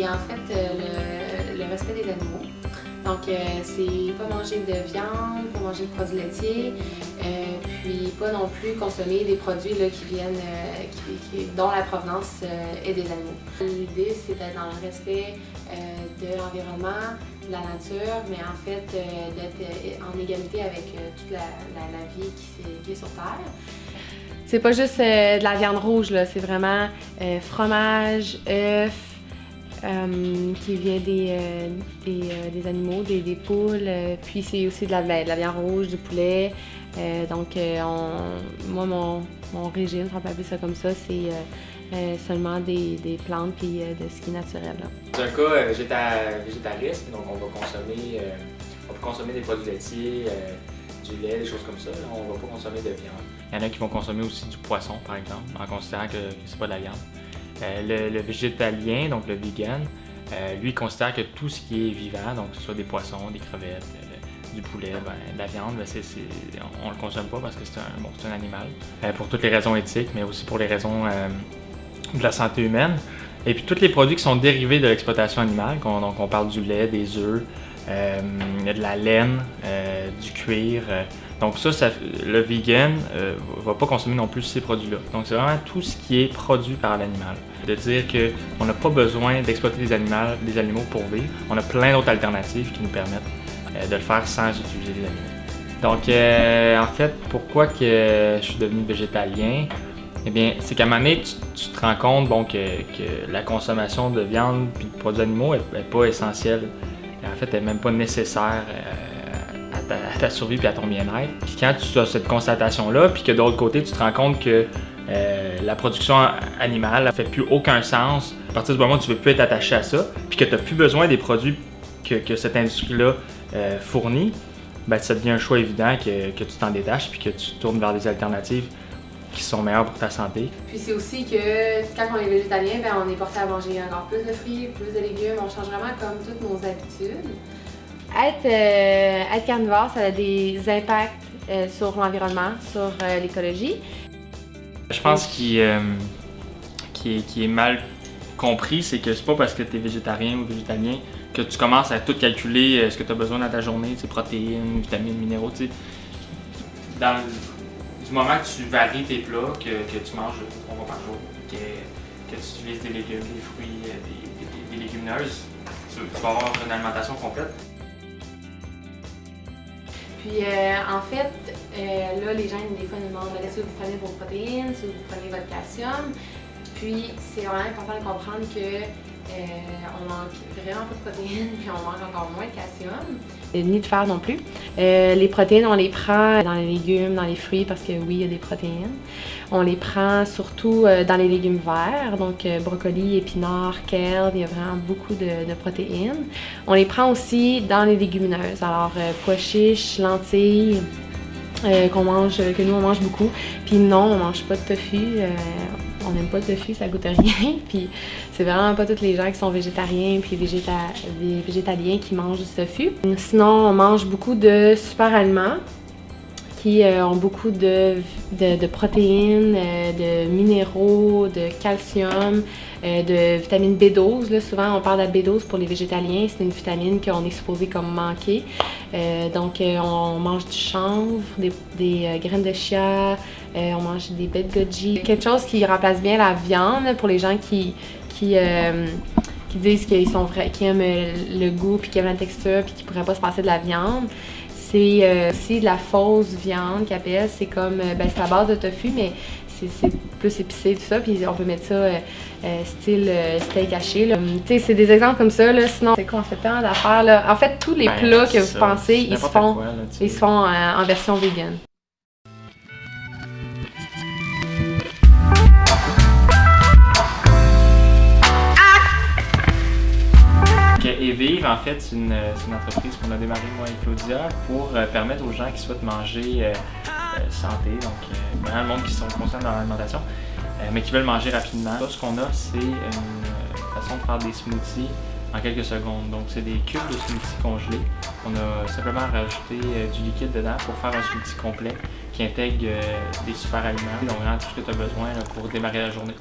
en fait le respect des animaux. Donc, c'est pas manger de viande, pas manger de produits laitiers, puis pas non plus consommer des produits là, qui viennent, dont la provenance est des animaux. L'idée, c'est d'être dans le respect de l'environnement, de la nature, mais en fait d'être en égalité avec toute la vie qui est sur Terre. C'est pas juste de la viande rouge, c'est vraiment fromage, œufs, qui vient des animaux, des poules, puis c'est aussi de la viande rouge, du poulet. Donc, moi, mon régime, si on peut appeler ça comme ça, c'est seulement des plantes puis de ce qui est naturel. C'est un cas végétariste, donc on peut consommer des produits laitiers, du lait, des choses comme ça. On ne va pas consommer de viande. Il y en a qui vont consommer aussi du poisson, par exemple, en considérant que c'est pas de la viande. Le végétalien, donc le vegan, lui considère que tout ce qui est vivant, donc que ce soit des poissons, des crevettes, du poulet, de la viande, on le consomme pas parce que c'est un animal. Pour toutes les raisons éthiques, mais aussi pour les raisons de la santé humaine. Et puis tous les produits qui sont dérivés de l'exploitation animale, donc on parle du lait, des œufs, de la laine, du cuir. Donc le vegan va pas consommer non plus ces produits-là. Donc c'est vraiment tout ce qui est produit par l'animal. De dire qu'on n'a pas besoin d'exploiter des animaux pour vivre. On a plein d'autres alternatives qui nous permettent de le faire sans utiliser des animaux. Donc en fait, pourquoi que je suis devenu végétalien? Eh bien, c'est qu'à un moment donné, tu te rends compte que la consommation de viande et de produits animaux n'est pas essentielle. En fait, elle n'est même pas nécessaire à ta survie et à ton bien-être. Puis quand tu as cette constatation-là, puis que de l'autre côté, tu te rends compte que la production animale ne fait plus aucun sens, à partir du moment où tu ne veux plus être attaché à ça, puis que tu n'as plus besoin des produits que cette industrie-là fournit, ben, ça devient un choix évident que tu t'en détaches puis que tu tournes vers des alternatives qui sont meilleures pour ta santé. Puis c'est aussi que quand on est végétalien, ben, on est porté à manger encore plus de fruits, plus de légumes, on change vraiment comme toutes nos habitudes. Être carnivore, ça a des impacts sur l'environnement, sur l'écologie. Je pense qui est mal compris, c'est que c'est pas parce que tu es végétarien ou végétalien que tu commences à tout calculer ce que tu as besoin dans ta journée, protéines, vitamines, minéraux. Du moment que tu varies tes plats, que tu manges 3 fois par jour, que tu utilises des légumes, des fruits, des légumineuses, tu vas avoir une alimentation complète. Puis en fait, là les gens des fois nous demandent est-ce que vous prenez vos protéines, si vous prenez votre calcium. Puis c'est vraiment important de comprendre que on manque vraiment pas de protéines, puis on manque encore moins de calcium. Ni de fer non plus. Les protéines, on les prend dans les légumes, dans les fruits, parce que oui, il y a des protéines. On les prend surtout dans les légumes verts, donc brocoli, épinards, kale, il y a vraiment beaucoup de protéines. On les prend aussi dans les légumineuses, alors pois chiches, lentilles, que nous on mange beaucoup. Puis non, on mange pas de tofu. On n'aime pas le tofu, ça goûte rien. Puis c'est vraiment pas tous les gens qui sont végétariens puis des végétaliens qui mangent du tofu. Sinon, on mange beaucoup de super aliments qui ont beaucoup de protéines, de minéraux, de calcium, de vitamine B12. Là, souvent, on parle de la B12 pour les végétaliens. C'est une vitamine qu'on est supposé comme manquer. Donc, on mange du chanvre, des graines de chia, on mange des baies de goji. Quelque chose qui remplace bien la viande pour les gens qui disent qu'ils aiment le goût, puis qu'ils aiment la texture, puis qu'ils ne pourraient pas se passer de la viande. C'est aussi de la fausse viande qu'ils appellent. C'est comme, c'est à base de tofu, mais c'est plus épicé, tout ça. Puis on peut mettre ça style steak haché. C'est des exemples comme ça. Là. Sinon, c'est qu'on fait tant d'affaires. Là. En fait, tous les plats que vous pensez, ils se font en version vegan. Et Vivre, en fait, c'est une entreprise qu'on a démarrée, moi et Claudia, pour permettre aux gens qui souhaitent manger santé, donc vraiment le monde qui sont conscients de leur alimentation, mais qui veulent manger rapidement. Là, ce qu'on a, c'est une façon de faire des smoothies en quelques secondes. Donc, c'est des cubes de smoothies congelés. On a simplement rajouté du liquide dedans pour faire un smoothie complet qui intègre des super aliments. Donc, vraiment tout ce que tu as besoin là, pour démarrer la journée.